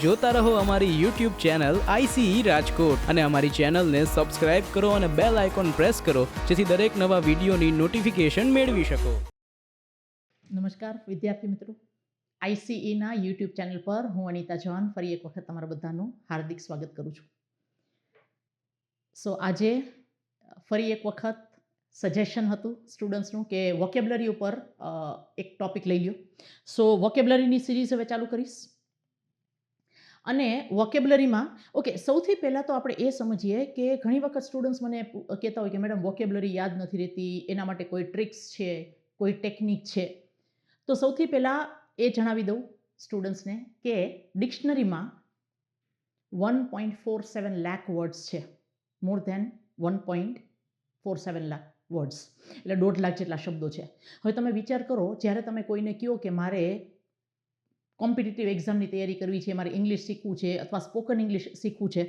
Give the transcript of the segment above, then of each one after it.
જોતા રહો અમારી YouTube ચેનલ ICE રાજકોટ અને અમારી ચેનલને સબસ્ક્રાઇબ કરો અને બેલ આઇકોન પ્રેસ કરો જેથી દરેક નવા વિડીયોની નોટિફિકેશન મેળવી શકો. નમસ્કાર વિદ્યાર્થી મિત્રો, ICE ના YouTube ચેનલ પર હું અનિતા જવાન ફરી એક વખત તમારા બધાનું હાર્દિક સ્વાગત કરું છું. સો આજે ફરી એક વખત સજેશન હતું સ્ટુડન્ટ્સનું કે વોકેબ્લરી ઉપર એક ટોપિક લઈ લ્યો. સો વોકેબ્લરીની સિરીઝ હવે ચાલુ કરીશ અને વોકેબ્લરીમાં સૌથી પહેલાં તો આપણે એ સમજીએ કે ઘણી વખત સ્ટુડન્ટ્સ મને કહેતા હોય કે મેડમ વોકેબ્લરી યાદ નથી રહેતી, એના માટે કોઈ ટ્રિક્સ છે, કોઈ ટેકનિક છે. તો સૌથી પહેલાં એ જણાવી દઉં સ્ટુડન્ટ્સને કે ડિક્શનરીમાં 1.47 લાખ વર્ડ્સ છે, મોર ધેન 1.47 લાખ વર્ડ્સ, એટલે 1.5 લાખ જેટલા શબ્દો છે. હવે તમે વિચાર કરો, જ્યારે તમે કોઈને કહો કે મારે કોમ્પિટિટિવ એક્ઝામની તૈયારી કરવી છે, મારે ઇંગ્લિશ શીખવું છે અથવા સ્પોકન ઇંગ્લિશ શીખવું છે,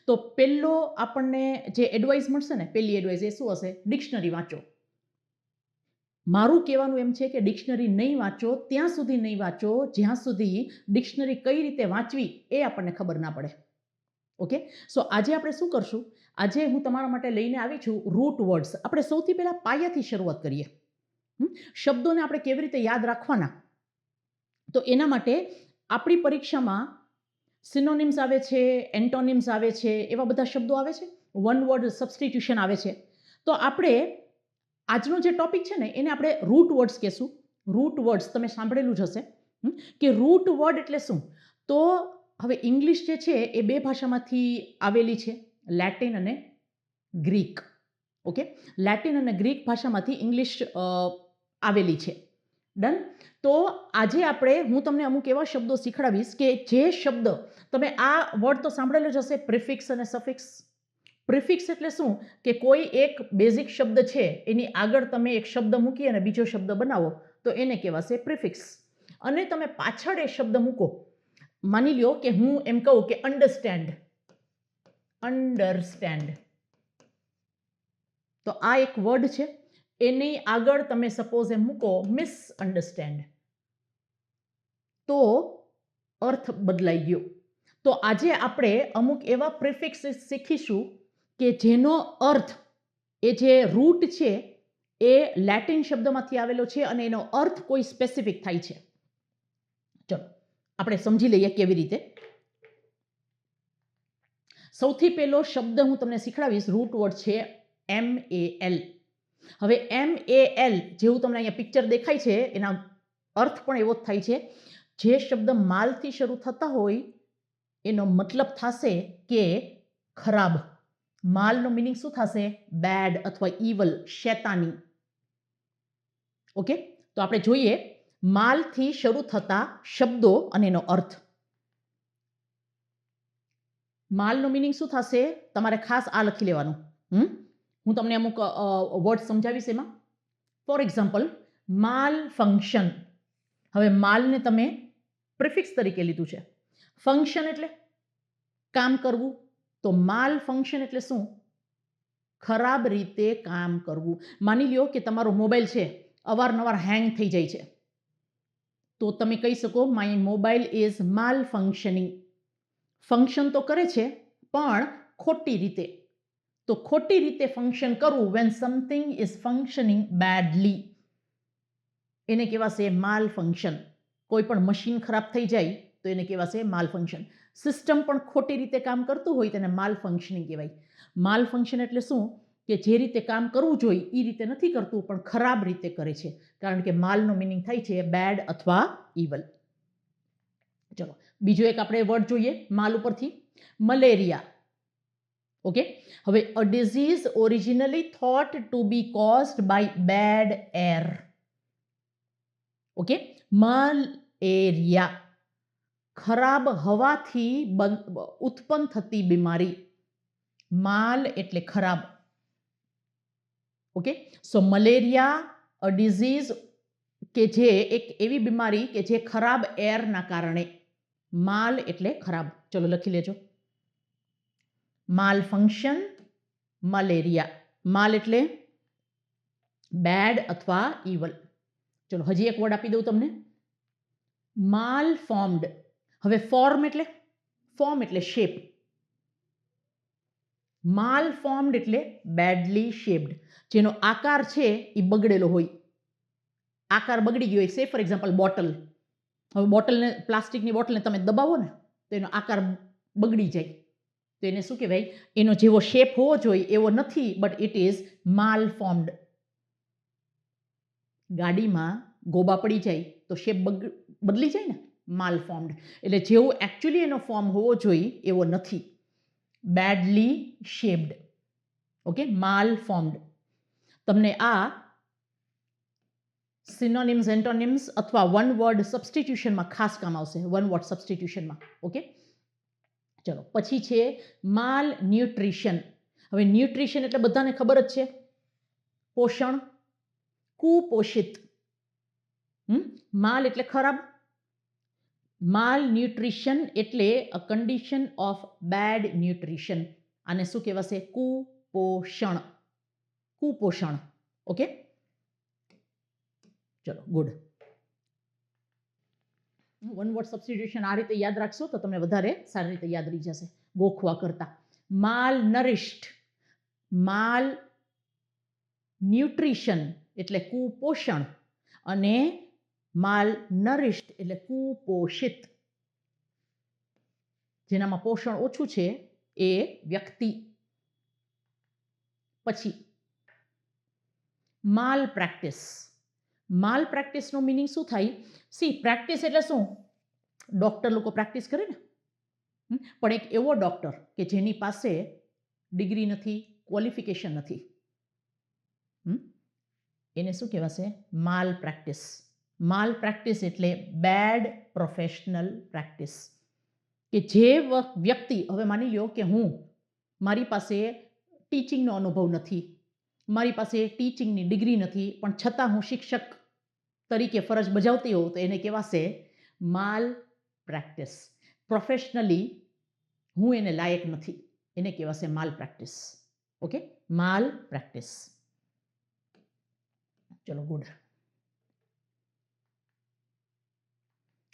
તો પહેલો આપણને જે એડવાઇસ મળશે ને, પહેલી એડવાઇસ એ શું હશે? ડિક્શનરી વાંચો. મારું કહેવાનું એમ છે કે ડિક્શનરી નહીં વાંચો, ત્યાં સુધી નહીં વાંચો જ્યાં સુધી ડિક્શનરી કઈ રીતે વાંચવી એ આપણને ખબર ના પડે. ઓકે, સો આજે આપણે શું કરશું? આજે હું તમારા માટે લઈને આવી છું રૂટ વર્ડ્સ. આપણે સૌથી પહેલાં પાયાથી શરૂઆત કરીએ. શબ્દોને આપણે કેવી રીતે યાદ રાખવાના, તો એના માટે આપણી પરીક્ષામાં સિનોનિમ્સ આવે છે, એન્ટોનિમ્સ આવે છે, એવા બધા શબ્દો આવે છે, વન વર્ડ સબસ્ટિટ્યુશન આવે છે. તો આપણે આજનો જે ટોપિક છે ને એને આપણે રૂટ વર્ડ્સ કહેશું. રૂટ વર્ડ્સ તમે સાંભળેલું જ હશે કે રૂટ વર્ડ એટલે શું. તો હવે ઇંગ્લિશ જે છે એ બે ભાષામાંથી આવેલી છે, લેટિન અને ગ્રીક. ઓકે, લેટિન અને ગ્રીક ભાષામાંથી ઇંગ્લિશ આવેલી છે. ડન. તો આજે હું તમને અમુક એવા શબ્દો શીખડાવીશ કે જે શબ્દ તમે આ વર્ડ તો સાંભળેલો જ હશે, પ્રિફિક્સ અને સફિક્સ. પ્રિફિક્સ એટલે શું કે કોઈ એક બેઝિક શબ્દ છે એની આગળ તમે એક શબ્દ મૂકી અને બીજો શબ્દ બનાવો તો એને કહેવાશે પ્રિફિક્સ. અને તમે પાછળ એ શબ્દ મૂકો, માની લ્યો કે હું એમ કહું કે અન્ડરસ્ટેન્ડ, અન્ડરસ્ટેન્ડ, તો આ એક વર્ડ છે, એની આગળ તમે સપોઝ એમ મૂકો મિસઅન્ડરસ્ટેન્ડ, તો અર્થ બદલાઈ ગયો. તો આજે આપણે અમુક એવા પ્રિફિક્સ શીખીશું કે જેનો અર્થ, એ જે રૂટ છે એ લેટિન શબ્દમાંથી આવેલો છે અને એનો અર્થ કોઈ સ્પેસિફિક થાય છે. ચલો આપણે સમજી લઈએ કેવી રીતે. સૌથી પહેલો શબ્દ હું તમને શીખડાવીશ, રૂટ વર્ડ છે MAL. હવે MAL જેવું તમને અહીંયા પિક્ચર દેખાય છે, એના અર્થ પણ એવો જ થાય છે. જે શબ્દ માલથી શરૂ થતા હોય એનો મતલબ થશે કે ખરાબ. માલનો મિનિંગ શું થશે? બેડ અથવા ઈવલ, શૈતાની. ઓકે, તો આપણે જોઈએ માલથી શરૂ થતા શબ્દો અને એનો અર્થ. માલનો મિનિંગ શું થશે? તમારે ખાસ આ લખી લેવાનું. હું તમને અમુક વર્ડ સમજાવીશ એમાં. ફોર એક્ઝામ્પલ, માલ ફંક્શન. હવે માલને તમે પ્રિફિક્સ તરીકે લીધું છે, ફંક્શન એટલે કામ કરવું. તો માલ ફંક્શન એટલે શું? ખરાબ રીતે કામ કરવું. માની લ્યો કે તમારો મોબાઈલ છે અવારનવાર હેંગ થઈ જાય છે, તો તમે કહી શકો માય મોબાઈલ ઇઝ માલ ફંક્શનિંગ. ફંક્શન તો કરે છે પણ ખોટી રીતે. તો ખોટી રીતે ફંક્શન કરવું, when something is functioning badly, એને કહેવાશે માલ ફંક્શન. કોઈ પણ મશીન ખરાબ થઈ જાય તો એને કહેવાશે માલ ફંક્શન. સિસ્ટમ પણ ખોટી રીતે કામ કરતું હોય તેને માલ ફંક્શનિંગ કહેવાય. માલ ફંક્શન એટલે શું કે જે રીતે કામ કરવું જોઈએ એ રીતે નથી કરતું, પણ ખરાબ રીતે કરે છે, કારણ કે માલનો મિનિંગ થાય છે બેડ અથવા ઈવલ. ચલો બીજો એક આપણે વર્ડ જોઈએ માલ ઉપરથી, મલેરિયા. ઓકે, હવે a disease originally thought to be caused by bad air. Okay, malaria, ખરાબ હવાથી ઉત્પન્ન થતી બીમારી. માલ એટલે ખરાબ. Okay, so malaria a disease કે જે એક એવી બીમારી કે જે ખરાબ એરના કારણે. માલ એટલે ખરાબ. ચલો લખી લેજો. માલ ફંક્શન, મલેરિયા. માલ એટલે બેડ અથવા ઈવલ. ચલો હજી એક વર્ડ આપી દઉં તમને, માલ ફોર્મ્ડ. હવે ફોર્મ એટલે ફોર્મ એટલે શેપ, માલ ફોર્મ્ડ એટલે બેડલી શેપ્ડ, જેનો આકાર છે એ બગડેલો હોય, આકાર બગડી ગયો હોય. સે ફોર એક્ઝામ્પલ બોટલ. હવે બોટલને, પ્લાસ્ટિકની બોટલને તમે દબાવો ને તો એનો આકાર બગડી જાય, તો એને શું કહેવાય? એનો જેવો શેપ હોવો જોઈએ એવો નથી, બટ ઇટ ઇઝ માલ ફોર્મ્ડ. ગાડીમાં ગોબા પડી જાય તો શેપ બદલી જાય ને, માલ ફોર્મ્ડ. એટલે જેવો એકચ્યુઅલી એનો ફોર્મ હોવો જોઈએ એવો નથી, બેડલી શેપ્ડ. ઓકે, માલ ફોર્મ્ડ. તમને આ સિનોનિમ્સ, એન્ટોનિમ્સ અથવા વન વર્ડ સબસ્ટિટ્યુશનમાં ખાસ કામ આવશે, વન વર્ડ સબસ્ટિટ્યુશનમાં. ઓકે, ચલો પછી છે માલ ન્યુટ્રિશન. હવે ન્યુટ્રિશન એટલે બધાને ખબર જ છે, પોષણ, કુપોષિત. માલ એટલે ખરાબ, માલ ન્યુટ્રિશન એટલે અ કન્ડિશન ઓફ બેડ ન્યુટ્રિશન. આને શું કહેવાશે? કુપોષણ, કુપોષણ. ઓકે, ચલો ગુડ. વન વર્ડ સબસ્ટિટ્યુશન આ રીતે યાદ રાખશો તો તમને વધારે સારી રીતે યાદ રહી જશે ગોખવા કરતા. માલ નરિશ્ડ, માલ ન્યુટ્રિશન એટલે કુપોષણ, અને માલ નરિશ્ડ એટલે કુપોષિત. જેનામાં પોષણ ઓછું છે એ વ્યક્તિ. પછી માલ પ્રેક્ટિસ. માલ પ્રેક્ટિસનો મિનિંગ શું થાય? સી, પ્રેક્ટિસ એટલે શું? ડોક્ટર લોકો પ્રેક્ટિસ કરે ને, પણ એક એવો ડોક્ટર કે જેની પાસે ડિગ્રી નથી, ક્વોલિફિકેશન નથી, એને શું કહેવાશે? માલ પ્રેક્ટિસ. માલ પ્રેક્ટિસ એટલે બેડ પ્રોફેશનલ પ્રેક્ટિસ. કે જે વ્યક્તિ, હવે માની લો કે મારી પાસે ટીચિંગનો અનુભવ નથી, મારી પાસે ટીચિંગની ડિગ્રી નથી, પણ છતાં હું શિક્ષક તરીકે ફરજ બજાવતી હોઉં તો એને કહેવાશે માલ પ્રેક્ટિસ. પ્રોફેશનલી હું એને લાયક નથી, એને કહેવાશે માલ પ્રેક્ટિસ. ઓકે, માલ પ્રેક્ટિસ. ચલો ગુડ.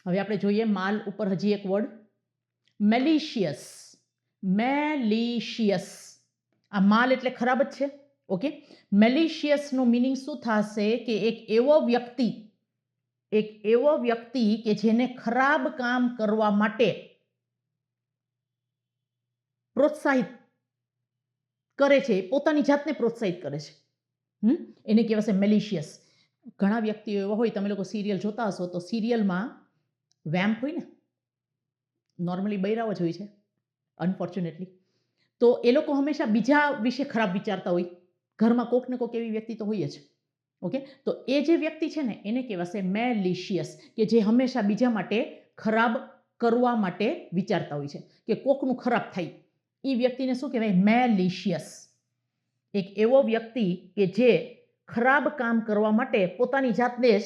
હવે આપણે જોઈએ માલ ઉપર હજી એક વર્ડ, મેલિશિયસ. મેલિશિયસ. આ માલ એટલે ખરાબ જ છે. ઓકે, મેલિશિયસનો મિનિંગ શું થશે? કે એક એવો વ્યક્તિ કે જેને ખરાબ કામ કરવા માટે પ્રોત્સાહિત કરે છે, પોતાની જાતને પ્રોત્સાહિત કરે છે, એને કહેવાશે મેલિશિયસ. ઘણા વ્યક્તિઓ એવા હોય, તમે લોકો સિરિયલ જોતા હશો તો સિરિયલમાં વેમ્પ હોય ને, નોર્મલી બૈરાઓ જ હોય છે અનફોર્ચ્યુનેટલી, તો એ લોકો હંમેશા બીજા વિશે ખરાબ વિચારતા હોય. ઘરમાં કોક ને કોક એવી વ્યક્તિ તો હોય જ. ઓકે, તો એ જે વ્યક્તિ છે ને એને કહેવાશે મેલિશિયસ, કે જે હંમેશા બીજા માટે ખરાબ કરવા માટે વિચારતા હોય છે, કે કોકનું ખરાબ થાય. એ વ્યક્તિને શું કહેવાય? મેલિશિયસ. એક એવો વ્યક્તિ કે જે ખરાબ કામ કરવા માટે પોતાની જાતને જ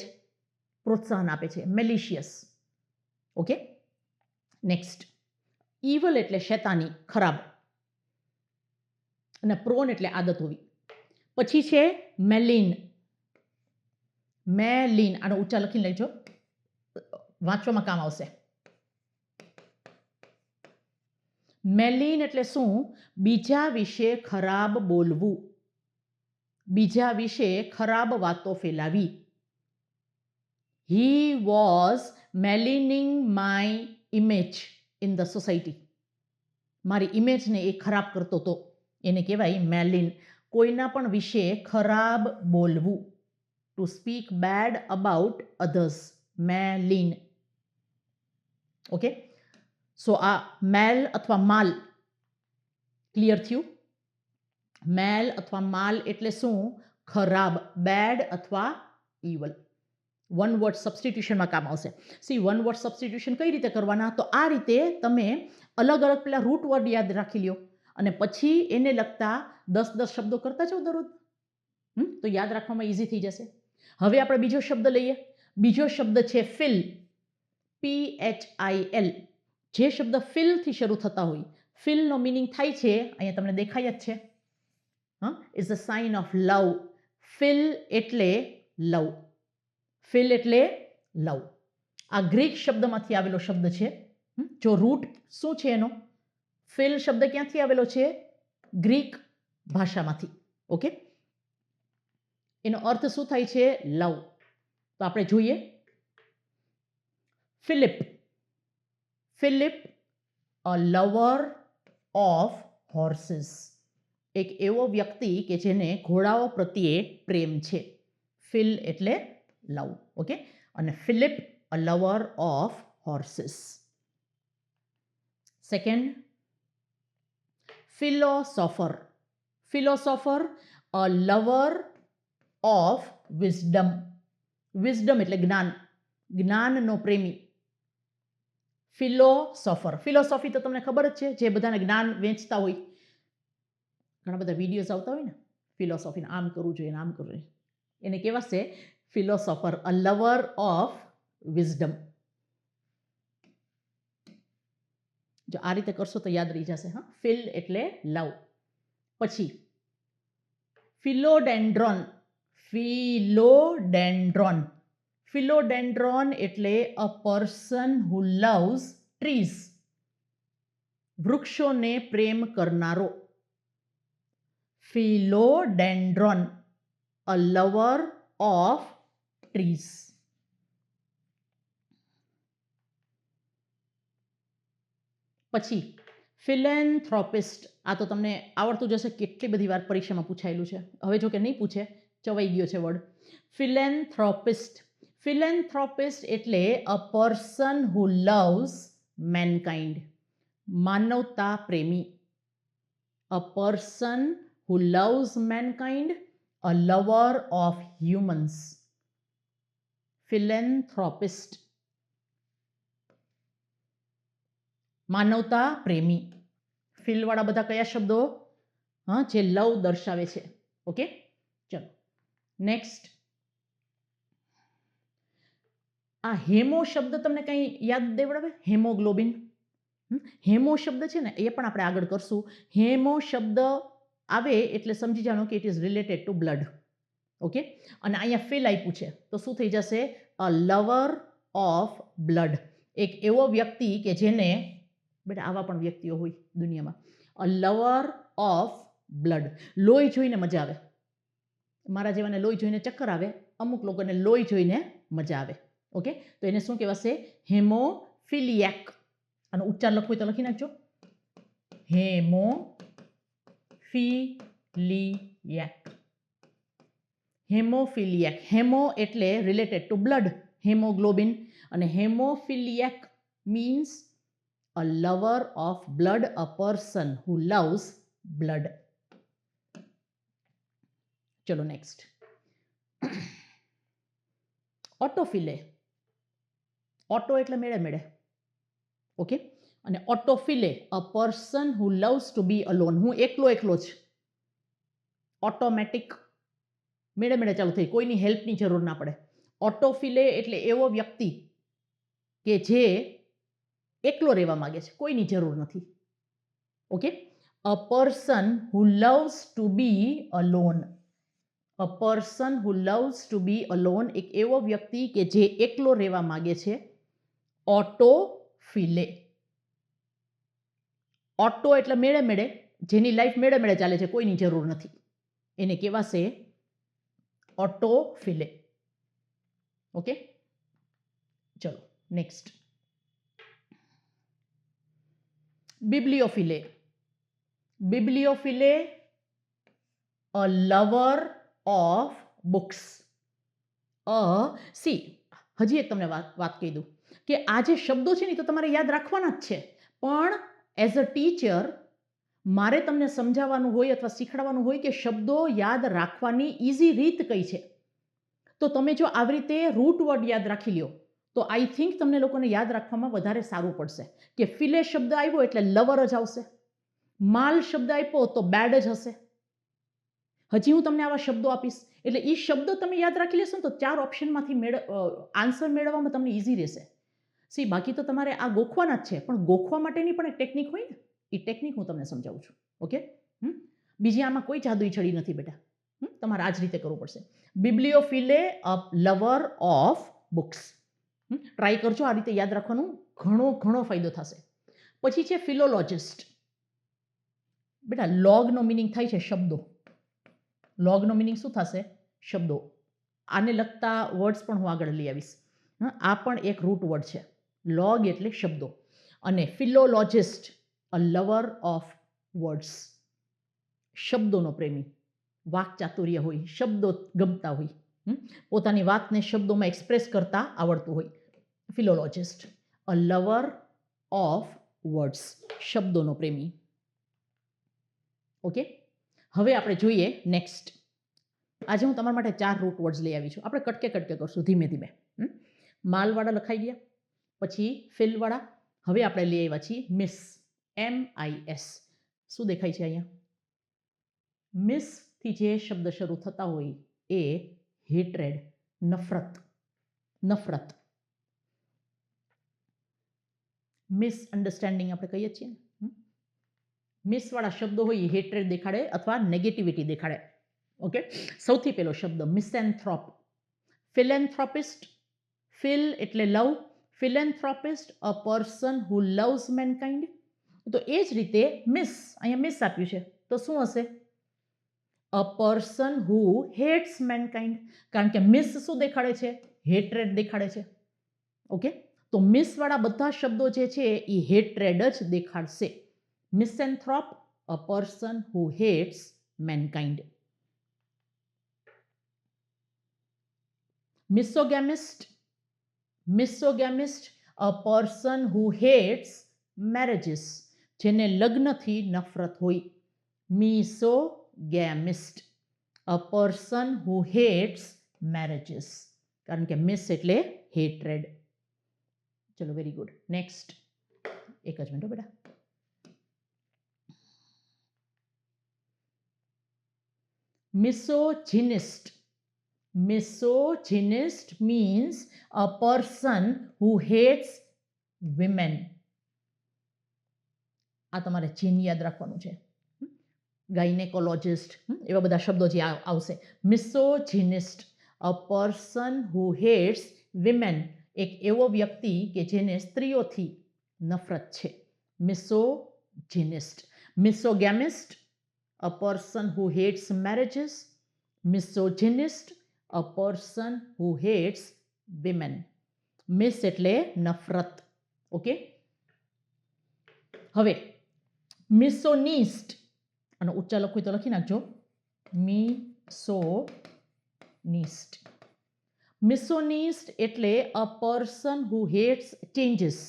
પ્રોત્સાહન આપે છે, મેલિશિયસ. Okay, next. ઇવલ એટલે શૈતાની, ખરાબ, અને પ્રોન એટલે આદત હોવી. પછી છે મેલિન. મેલિન, આનો ઊંચા લખીને લેજો, વાંચવામાં કામ આવશે. મેલિન એટલે શું? બીજા વિશે ખરાબ બોલવું, બીજા વિશે ખરાબ વાતો ફેલાવી. He was maligning my image in the society. મારી ઇમેજને એ ખરાબ કરતો હતો, એને કહેવાય મેલિન. કોઈના પણ વિશે ખરાબ બોલવું, to speak bad about others, malign. Okay, so આ મેલ અથવા માલ ક્લિયર થયું? મેલ અથવા માલ એટલે શું? ખરાબ, બેડ અથવા ઇવલ. વન વર્ડ સબસ્ટિટ્યુશનમાં કામ આવશે. સી, વન વર્ડ સબસ્ટિટ્યુશન કઈ રીતે કરવાના? તો આ રીતે તમે અલગ અલગ પેલા રૂટ વર્ડ યાદ રાખી લ્યો, અને પછી એને લગતા 10 શબ્દો કરતા જાઓ દરરોજ, તો યાદ રાખવામાં ઇઝી થઈ જશે. હવે આપણે બીજો શબ્દ લઈએ. બીજો શબ્દ છે ફિલ, PHIL. જે શબ્દ ફિલથી શરૂ થતા હોય, ફિલનો મિનિંગ થાય છે, અહીંયા તમને દેખાય જ છે, is a sign of love. Phil એટલે લવ. ફિલ એટલે લવ. આ ગ્રીક શબ્દમાંથી આવેલો શબ્દ છે. જો રૂટ શું છે એનો, ફિલ શબ્દ ક્યાંથી આવેલો છે? ગ્રીક ભાષામાંથી. ઓકે, એનો અર્થ શું થાય છે? લવ. તો આપણે જોઈએ. Philip, Philip a lover of horses, એક એવો વ્યક્તિ કે જેને ઘોડાઓ પ્રત્યે પ્રેમ છે. ફિલ એટલે લવ. ઓકે, અને Philip a lover of horses. Second, philosopher, philosopher a lover of wisdom, wisdom એટલે જ્ઞાન, જ્ઞાનનો પ્રેમી. ફિલોસોફર, ફિલોસોફી તો તમને ખબર જ છે, જે બધાને જ્ઞાન વેચતા હોય, ઘણા બધા વિડીયોઝ આવતા હોય ને, ફિલોસોફીને આમ કરવું જોઈએ આમ કરવું જોઈએ, એને કહેવાશે philosopher a lover of wisdom. જો આ રીતે કરશો તો યાદ રહી જશે. હા, ફિલ એટલે લવ. પછી ફિલોડેન્ડ્રોન, ફિલોડેન્ડ્રોન, ફિલોડેન્ડ્રોન એટલે a person who loves trees, વૃક્ષોને પ્રેમ કરનારો. ફિલોડેન્ડ્રોન અ લવર ઓફ ટ્રીઝ. પછી ફિલેન્થ્રોપિસ્ટ, આ તો તમને આવડતું જશે, કેટલી બધી વાર પરીક્ષામાં પૂછાયેલું છે. હવે જો કે નહીં પૂછે, ચવાઈ ગયો છે વર્ડ. ફિલેન્થ્રોપિસ્ટ, ફિલેન્થ્રોપિસ્ટ એટલે a person who loves mankind, માનવતા પ્રેમી. A person who loves mankind, a lover of humans. Philanthropist, માનવતા પ્રેમી. ફિલવાળા બધા કયા શબ્દો? હા, જે લવ દર્શાવે છે. ઓકે, ચલો નેક્સ્ટ. આ હેમો શબ્દ તમને કંઈ યાદ દેવડાવે? હેમોગ્લોબિન. હેમો શબ્દ છે ને, એ પણ આપણે આગળ કરશું. હેમો શબ્દ આવે એટલે સમજી જાણો કે it is related to blood. Okay, અને અહીંયા ફિલ આપ્યું છે તો શું થઈ જશે? અ લવર ઓફ બ્લડ, એક એવો વ્યક્તિ કે જેને, બેટા આવા પણ વ્યક્તિઓ હોય દુનિયામાં. અ લવર ઓફ બ્લડ, લોહી જોઈને મજા આવે. મારા જેવાને લોહી જોઈને ચક્કર આવે, અમુક લોકોને લોહી જોઈને મજા આવે. ઓકે, તો એને શું કહેવાશે? હેમોફિલિયાક. આનો ઉચ્ચાર લખવો હોય તો લખી નાખજો, હેમોફિલિયાક. હેમોફિલિયાક, હેમો એટલે રિલેટેડ ટુ બ્લડ, હેમોગ્લોબિન, અને હેમોફિલિયાક means a lover of blood, a person who loves blood. ચલો નેક્સ્ટ. ઓટોફિલે, ઓટો એટલે મેળે મેળે. ઓકે, અને autophile a person who loves to be alone, હું એકલો એકલો જ. ઓટોમેટિક, મેળે મેળે ચાલુ થઈ, કોઈની હેલ્પની જરૂર ના પડે. ઓટોફિલે એટલે એવો વ્યક્તિ કે જે એકલો રહેવા માંગે છે, કોઈની જરૂર નથી. Okay, a person who loves to be alone, a person who loves to be alone, એક એવો વ્યક્તિ કે જે એકલો રહેવા માંગે છે. ઓટોફિલે. ઓટો એટલે મેળે મેળે, જેની લાઈફ મેળે મેળે ચાલે છે, કોઈની જરૂર નથી, એને કહેવાશે ઓટોફિલે. ઓકે, ચલો next. Bibliophile, bibliophile a lover of books. હજી એક તમને વાત કહી દઉં કે આ જે શબ્દો છે ને તો તમારે યાદ રાખવાના જ છે, પણ એઝ અ ટીચર મારે તમને સમજાવવાનું હોય અથવા શીખવાડવાનું હોય કે શબ્દો યાદ રાખવાની ઇઝી રીત કઈ છે. તો તમે જો આવી રીતે રૂટ વર્ડ યાદ રાખી લ્યો તો આઈ થિંક તમને લોકોને યાદ રાખવામાં વધારે સારું પડશે. કે ફિલે શબ્દ આવ્યો એટલે લવર જ આવશે, માલ શબ્દ આપ્યો તો બેડ જ હશે. હજી હું તમને આવા શબ્દો આપીશ એટલે એ શબ્દો તમે યાદ રાખી લેશો ને તો 4 ઓપ્શનમાંથી આન્સર મેળવવામાં તમને ઇઝી રહેશે. બાકી તો તમારે આ ગોખવાના જ છે, પણ ગોખવા માટેની પણ એક ટેકનિક હોય ને, એ ટેકનિક હું તમને સમજાવું છું. ઓકે, બીજી આમાં કોઈ જાદુઈ છડી નથી બેટા, તમારે આ જ રીતે કરવું પડશે. બિબ્લિયોફિલે a lover of books. Try કરજો આ રીતે યાદ રાખવાનું, ઘણો ફાયદો થશે. પછી છે ફિલોલોજિસ્ટ. બેટા લોગનો મિનિંગ થાય છે શબ્દો. લોગનો મિનિંગ શું થશે? શબ્દો. આને લગતા વર્ડ્સ પણ હું આગળ લઈ આવીશ. આ પણ એક રૂટ વર્ડ છે. લોગ એટલે શબ્દો. અને ફિલોલોજિસ્ટ અ લવર ઓફ વર્ડ્સ. શબ્દોનો પ્રેમી. વાક ચાતુર્ય હોય, શબ્દો ગમતા હોય, પોતાની વાતને શબ્દોમાં એક્સપ્રેસ કરતા આવડતું હોય. ફિલોલોજિસ્ટ અ લવર ઓફ વર્ડ્સ. શબ્દોનો પ્રેમી. ઓકે, હવે આપણે જોઈએ નેક્સ્ટ. આજે હું તમારા માટે 4 રૂટ વર્ડ્સ લઈ આવી છું. આપણે કટકે કરશું ધીમે ધીમે. માલવાળા લખાઈ ગયા, પછી ફિલવાળા. હવે આપણે લઈ આવ્યા છીએ મિસ. MIS. શું દેખાય છે અહીંયા? મિસ થી જે શબ્દ શરૂ થતા હોય એ હેટ્રેડ, નફરત. નફરત. મિસઅન્ડરસ્ટેન્ડિંગ આપણે કહીએ છીએ. મિસવાળા શબ્દો હોય એ હેટ્રેડ દેખાડે અથવા નેગેટિવિટી દેખાડે. ઓકે, સૌથી પહેલો શબ્દ મિસેન્થ્રોપ. ફિલેન્થ્રોપિસ્ટ. ફિલ એટલે love. Philanthropist a person who loves mankind. તો એ જ રીતે મિસ, અહીંયા મિસ આપ્યું છે તો શું હશે? અ પર્સન હુ હેટ્સ મેનકાઇન્ડ. કારણ કે મિસ શું દેખાડે છે? હેટ્રેડ દેખાડે છે. ઓકે, તો મિસવાળા બધા શબ્દો જે છે એ હેટ્રેડ જ દેખાડશે. Misanthrope a person who hates mankind. Misogamist. Misogamist a person who hates marriages. જેને લગ્નથી નફરત હોય. Misogamist a person who hates marriages. કારણ કે મિસ એટલે હેટ્રેડ. ચલો, વેરી ગુડ. નેક્સ્ટ. એક જ મિનિટ બેટા. મિસોજિનિસ્ટ. Misogynist means a person who hates women. આ તમારે જીન યાદ રાખવાનું છે. ગાયનેકોલોજિસ્ટ, એવા બધા શબ્દો જે આવશે. Misogynist a person who hates women. એક એવો વ્યક્તિ કે જેને સ્ત્રીઓથી નફરત છે. Misogynist. Misogamist a person who hates marriages. Misogynist a person who hates women. Mis એટલે નફરત. ઓકે, હવે મિસોનિસ્ટ. અને ઉચ્ચાર લખવું તો લખી નાખજો. મિસોનિસ્ટ. મિસોનિસ્ટ એટલે a person who hates changes.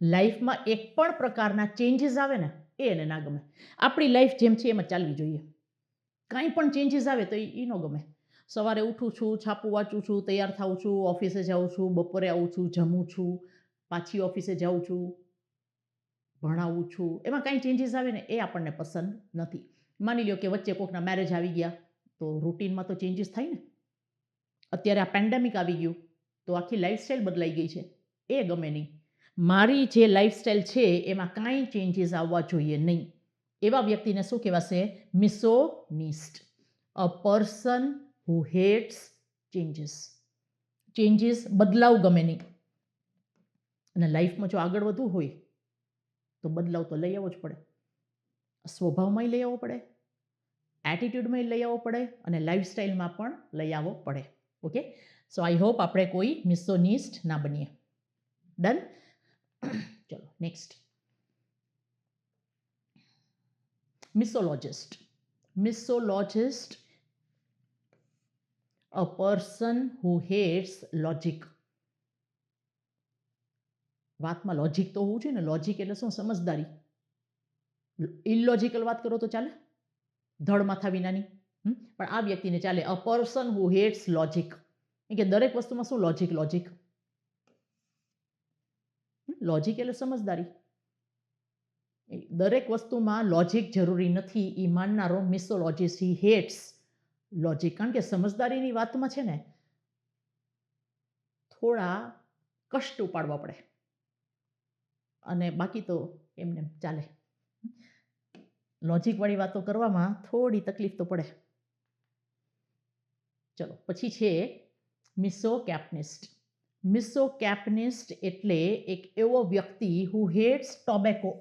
લાઈફમાં એક પણ પ્રકારના ચેન્જીસ આવે ને એ એને ના ગમે. આપણી લાઈફ જેમ છે એમ જ ચાલવી જોઈએ. કાંઈ પણ ચેન્જીસ આવે તો એ ન ગમે. સવારે ઉઠું છું, છાપું વાંચું છું, તૈયાર થાઉં છું, ઓફિસે જાઉં છું, બપોરે આવું છું, જમું છું, પાછી ઓફિસે જાઉં છું, ભણાવું છું. એમાં કાંઈ ચેન્જીસ આવે ને એ આપણને પસંદ નથી. માની લો કે વચ્ચે કોઈકના મેરેજ આવી ગયા તો રૂટીનમાં તો ચેન્જીસ થાય ને. અત્યારે આ પેન્ડેમિક આવી ગયું તો આખી લાઈફસ્ટાઈલ બદલાઈ ગઈ છે. એ ગમે નહીં. મારી જે લાઈફસ્ટાઈલ છે એમાં કાંઈ ચેન્જીસ આવવા જોઈએ નહીં. એવા વ્યક્તિને શું કહેવાશે? Misoneist. A person who hates changes. Changes, બદલાવ ગમે નહીં. અને લાઈફમાં જો આગળ વધવું હોય તો બદલાવ તો લઈ આવવો જ પડે. સ્વભાવમાં લઈ આવવો પડે, એટીટ્યુડમાં લઈ આવવો પડે અને લાઈફસ્ટાઈલમાં પણ લઈ આવવો પડે. ઓકે, સો આઈ હોપ આપણે કોઈ મિસોનિસ્ટ ના બનીએ. ડન? ચલો next. Misologist. Misologist a person who hates logic. વાતમાં લોજિક તો હોવું જોઈએ ને. લોજિક એટલે શું? સમજદારી. ઇલોજિકલ વાત કરો તો ચાલે, ધડ માથા વિનાની. પણ આ વ્યક્તિને ચાલે. અ પર્સન હુ હેટ્સ લોજિક. કે દરેક વસ્તુમાં શું લોજિક? લોજિક. લોજિક એટલે સમજદારી. દરેક વસ્તુમાં લોજિક જરૂરી નથી એ માનનારો મિસોલોજિસ્ટ. હી હેટ્સ લોજિક. કારણ કે સમજદારીની વાતમાં છે ને થોડા કષ્ટ ઉપાડવા પડે અને બાકી તો એમને ચાલે. લોજિકવાળી વાતો કરવામાં થોડી તકલીફ તો પડે. ચલો પછી છે મિસોકેપ્નિસ્ટ. મિસોકેપ્નિસ્ટ એટલે એક એવો વ્યક્તિ હુ હેટ્સ ટોબેકો.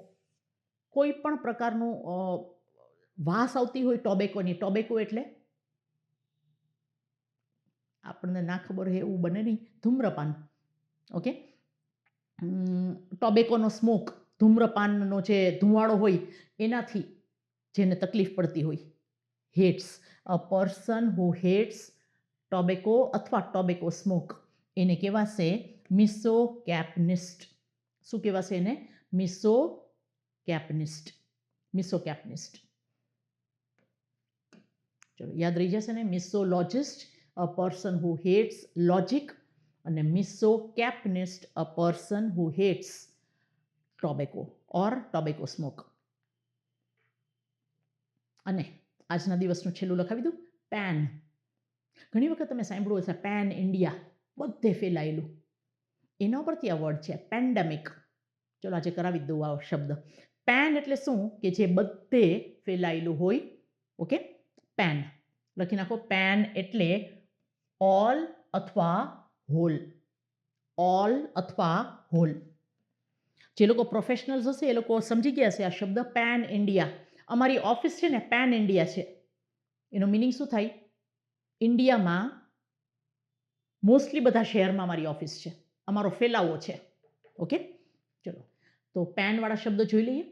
કોઈ પણ પ્રકારનું વાસ આવતી હોય ટોબેકોની. ટોબેકો એટલે આપણને ના ખબર હોય એવું બને નહીં, ધૂમ્રપાન. ઓકે, ટોબેકોનો સ્મોક, ધૂમ્રપાનનો જે ધુમાડો હોય એનાથી જેને તકલીફ પડતી હોય. Hats, a person who hates tobacco અથવા ટોબેકો સ્મોક એને કહેવાશે મિસોકેપ્નિસ્ટ. શું કહેવાશે એને? મિસોકેપ્નિસ્ટ. મિસોકેપ્નિસ્ટ. ચલો યાદ રહી જશે ને. Misologist, a person who hates logic, અને misocapnist, a person who hates tobacco or tobacco smoke. અને આજના દિવસનું છેલ્લું લખાવી દઉં, પેન. ઘણી વખત તમે સાંભળ્યું હશે પેન ઇન્ડિયા, બધે ફેલાયેલું. એના પરથી આ વર્ડ છે પેન્ડેમિક. ચલો આજે કરાવી જ દઉં આ શબ્દ. પેન એટલે શું? કે જે બધે ફેલાયેલું હોય. ઓકે, પેન લખી નાખો. પેન એટલે ઓલ અથવા હોલ. ઓલ અથવા હોલ. જે લોકો પ્રોફેશનલ્સ હશે એ લોકો સમજી ગયા હશે આ શબ્દ પેન ઇન્ડિયા. અમારી ઓફિસ છે ને પેન ઇન્ડિયા છે. એનો મિનિંગ શું થાય? ઇન્ડિયામાં મોસ્ટલી બધા શહેરમાં મારી ઓફિસ છે, અમારો ફેલાવો છે. ઓકે, ચલો તો પેનવાળા શબ્દ જોઈ લઈએ.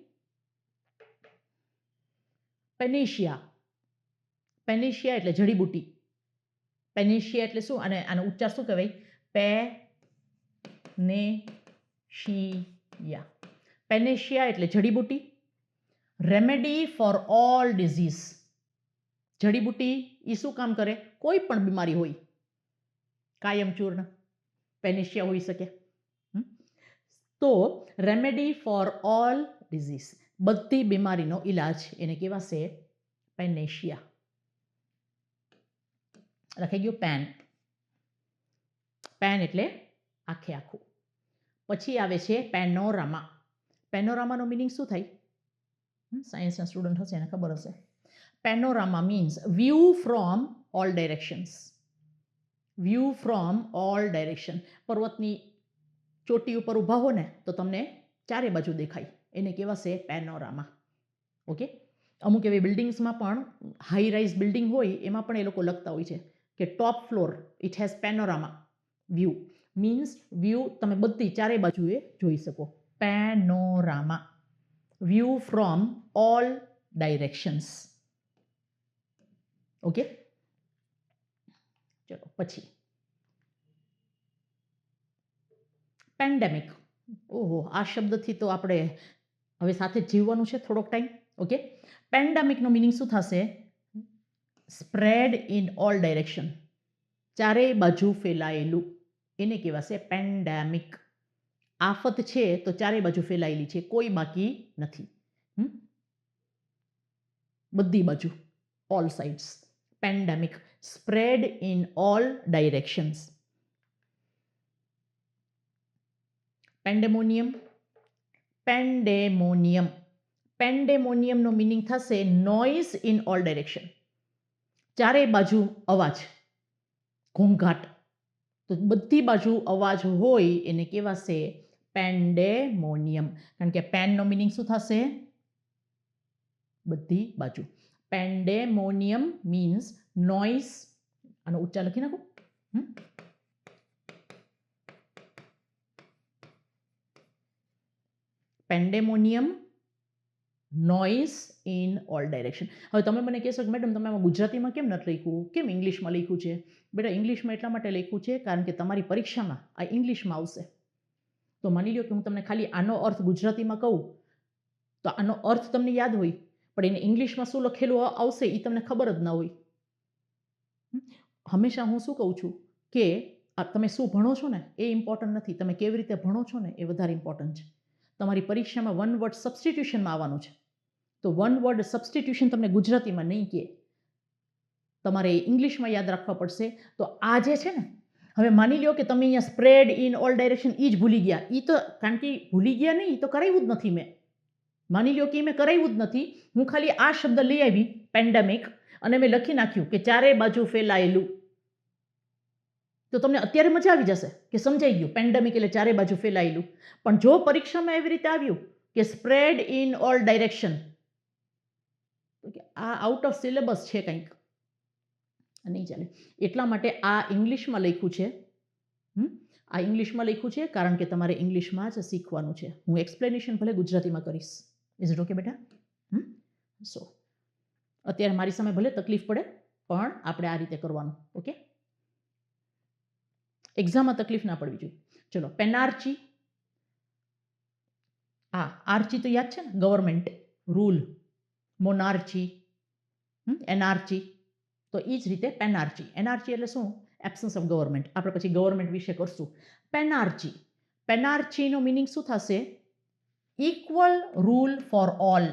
પેનેશિયા. પેનેશિયા એટલે જડીબુટી. પેનેશિયા એટલે શું? અને આનો ઉચ્ચાર શું કહેવાય? પેનેશિયા. પેનેશિયા એટલે જડીબુટી. Remedy for all disease. જડીબુટી એ શું કામ કરે? કોઈ પણ બીમારી હોય, કાયમ ચૂર્ણ પેનેશિયા હોઈ શકે. તો રેમેડી ફોર ઓલ ડિઝીઝ, બધી બીમારીનો ઈલાજ એને કહેવાશે પેનેશિયા. લખાઈ ગયું પેન. પેન એટલે આખે આખું. પછી આવે છે પેનોરામા. પેનોરામાનો મિનિંગ શું થાય? સાયન્સના સ્ટુડન્ટ હશે એને ખબર હશે. Panorama means view from all directions. View from all direction. પર્વતની ચોટી ઉપર ઊભા હો ને તો તમને ચારે બાજુ દેખાય, એને કહેવાશે પેનોરામા. ઓકે, અમુક એવી બિલ્ડિંગ્સમાં પણ હાઈ રાઇઝ બિલ્ડિંગ હોય એમાં પણ એ લોકો લખતા હોય છે કે top floor it has panorama view. Means view તમે બધી ચારે બાજુએ જોઈ શકો. Panorama, view from all directions. Okay, ચલો પછી પેન્ડેમિક. ઓહો, આ શબ્દથી તો આપણે હવે સાથે જ જીવવાનું છે થોડોક ટાઈમ. ઓકે, પેન્ડેમિકનો મિનિંગ શું થશે? Spread in all direction. ચારેય બાજુ ફેલાયેલું એને કહેવાશે પેન્ડેમિક. આફત છે તો ચારેય બાજુ ફેલાયેલી છે, કોઈ બાકી નથી. બધી બાજુ, all sides. Pandemic, spread in all directions. Pandemonium. Pandemonium. પેન્ડેમોનિયમનો મિનિંગ થશે નોઇઝ ઇન ઓલ ડાયરેક્શન. ચારેય બાજુ અવાજ, ઘોંઘાટ. તો બધી બાજુ અવાજ હોય એને કહેવાશે પેન્ડેમોનિયમ. કારણ કે પેનનો મિનિંગ શું થશે? બધી બાજુ. પેન્ડેમોનિયમ મીન્સ નોઇઝ. આનો ઉચ્ચાર લખી નાખો. પેન્ડેમોનિયમ, નોઇઝ ઇન ઓલ ડાયરેક્શન. હવે તમે મને કહેશો કે મેડમ તમે આમાં ગુજરાતીમાં કેમ નથી લખ્યું, કેમ ઇંગ્લિશમાં લખ્યું છે? બેટા ઇંગ્લિશમાં એટલા માટે લખ્યું છે કારણ કે તમારી પરીક્ષામાં આ ઇંગ્લિશમાં આવશે. તો માની લો કે હું તમને ખાલી આનો અર્થ ગુજરાતીમાં કહું તો આનો અર્થ તમને યાદ હોય, પણ એને ઇંગ્લિશમાં શું લખેલું આવશે એ તમને ખબર જ ના હોય. હંમેશા હું શું કહું છું કે તમે શું ભણો છો ને એ ઇમ્પોર્ટન્ટ નથી, તમે કેવી રીતે ભણો છો ને એ વધારે ઇમ્પોર્ટન્ટ છે. તમારી પરીક્ષામાં વન વર્ડ સબસ્ટિટ્યુશનમાં આવવાનું છે, તો વન વર્ડ સબસ્ટિટ્યુશન તમને ગુજરાતીમાં નહીં કહે, તમારે ઇંગ્લિશમાં યાદ રાખવા પડશે. તો આ જે છે ને, હવે માની લો કે તમે અહીંયા સ્પ્રેડ ઇન ઓલ ડાયરેક્શન એ જ ભૂલી ગયા. એ તો કારણ કે ભૂલી ગયા નહીં, એ તો કરાવ્યું જ નથી મેં. માની લો કે મેં કરાવ્યું જ નથી, હું ખાલી આ શબ્દ લઈ આવી પેન્ડેમિક અને મેં લખી નાખ્યું કે ચારે બાજુ ફેલાયેલું. તો તમને અત્યારે મજા આવી જશે કે સમજાઈ ગયું પેન્ડેમિક એટલે ચારે બાજુ ફેલાયેલું. પણ જો પરીક્ષામાં એવી રીતે આવ્યું કે સ્પ્રેડ ઇન ઓલ ડાયરેક્શન, તો કે આ આઉટ ઓફ સિલેબસ છે કંઈક, નહીં ચાલે. એટલા માટે આ ઇંગ્લિશમાં લખ્યું છે. આ ઇંગ્લિશમાં લખ્યું છે કારણ કે તમારે ઇંગ્લિશમાં જ શીખવાનું છે. હું એક્સપ્લેનેશન ભલે ગુજરાતીમાં કરીશ. ઇઝ ઇટ ઓકે બેટા? સો અત્યારે મારી સામે ભલે તકલીફ પડે પણ આપણે આ રીતે કરવાનું. ઓકે, એક્ઝામમાં તકલીફ ના પડવી જોઈએ. ચલો, પેનાર્ચી. હા, આર્ચી તો યાદ છે ને, ગવર્મેન્ટ, રૂલ. મોનાર્ચી, એનાર્ચી, તો એ જ રીતે પેનાર્ચી. એનાર્ચી એટલે શું? Absence of government. આપણે પછી ગવર્મેન્ટ વિશે કરશું. પેનાર્ચી. પેનાર્ચીનો મિનિંગ શું થશે? Equal rule for all.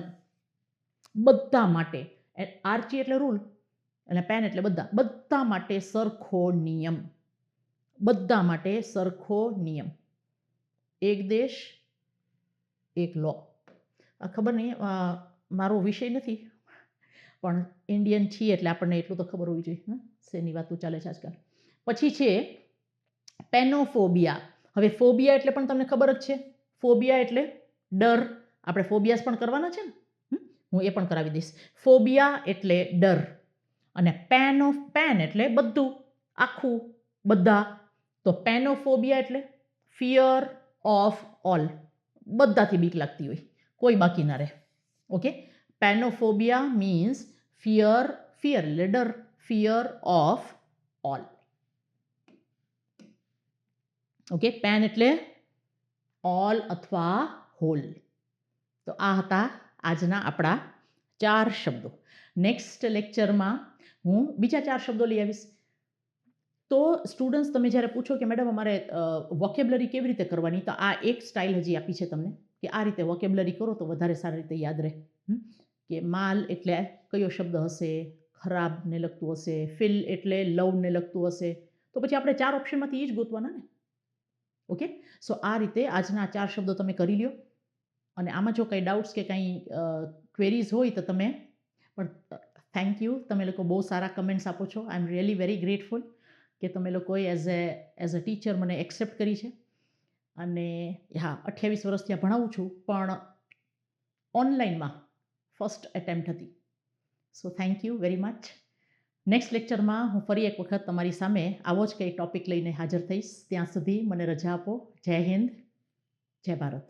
બધા માટે. આર્ચી એટલે રૂલ અને પેન એટલે બધા. બધા માટે સરખો નિયમ. બધા માટે સરખો નિયમ. એક દેશ એક લો. ખબર નહીં, મારો વિષય નથી, પણ ઇન્ડિયન છીએ એટલે આપણને એટલું તો ખબર હોવી જોઈએ. શેની વાતો ચાલે છે આજકાલ. પછી છે પેનોફોબિયા. હવે ફોબિયા એટલે પણ તમને ખબર જ છે. ફોબિયા એટલે ડર. આપણે ફોબિયાસ પણ કરવાના છે ને, હું એ પણ કરાવી દઈશ. ફોબિયા એટલે ડર અને પેન એટલે બધું, આખું, બધા. તો પેનોફોબિયા એટલે ફિયર ઓફ ઓલ. બધાથી બીક લાગતી હોય, કોઈ બાકી ના રહે. ઓકે, પેનોફોબિયા મીન્સ ફિયર એટલે ડર, fear of all. Okay, pan એટલે ઓલ અથવા હોલ. તો આ હતા આજના આપણા 4 શબ્દો. નેક્સ્ટ લેક્ચરમાં હું બીજા 4 શબ્દો લઈ આવીશ. તો સ્ટુડન્ટ્સ, તમે જ્યારે પૂછો કે મેડમ અમારે વોકેબ્લરી કેવી રીતે કરવાની, તો આ એક સ્ટાઇલ હજી આપી છે તમને કે આ રીતે વોકેબ્લરી કરો તો વધારે સારી રીતે યાદ રહે. કે માલ એટલે કયો શબ્દ હશે, ખરાબને લગતું હશે, ફિલ એટલે લવને લગતું હશે, તો પછી આપણે 4 ઓપ્શનમાંથી એ જ ગોતવાના ને. ઓકે, સો આ રીતે આજના 4 શબ્દો તમે કરી લ્યો. અને આમાં જો કંઈ ડાઉટ્સ કે કંઈ ક્વેરીઝ હોય તો તમે પણ, થેન્ક યુ, તમે લોકો બહુ સારા કમેન્ટ્સ આપો છો. આઈ એમ રિયલી વેરી ગ્રેટફુલ કે તમે લોકોએ એઝ અ ટીચર મને એક્સેપ્ટ કરી છે. અને હા, 28 વર્ષથી આ ભણાવું છું, પણ ઓનલાઈનમાં ફર્સ્ટ એટેમ્પ્ટ હતી. So thank you very much. Next લેક્ચરમાં હું ફરી એક વખત તમારી સામે આવો જ કંઈ ટોપિક લઈને હાજર થઈશ. ત્યાં સુધી મને રજા આપો. જય હિન્દ, જય ભારત.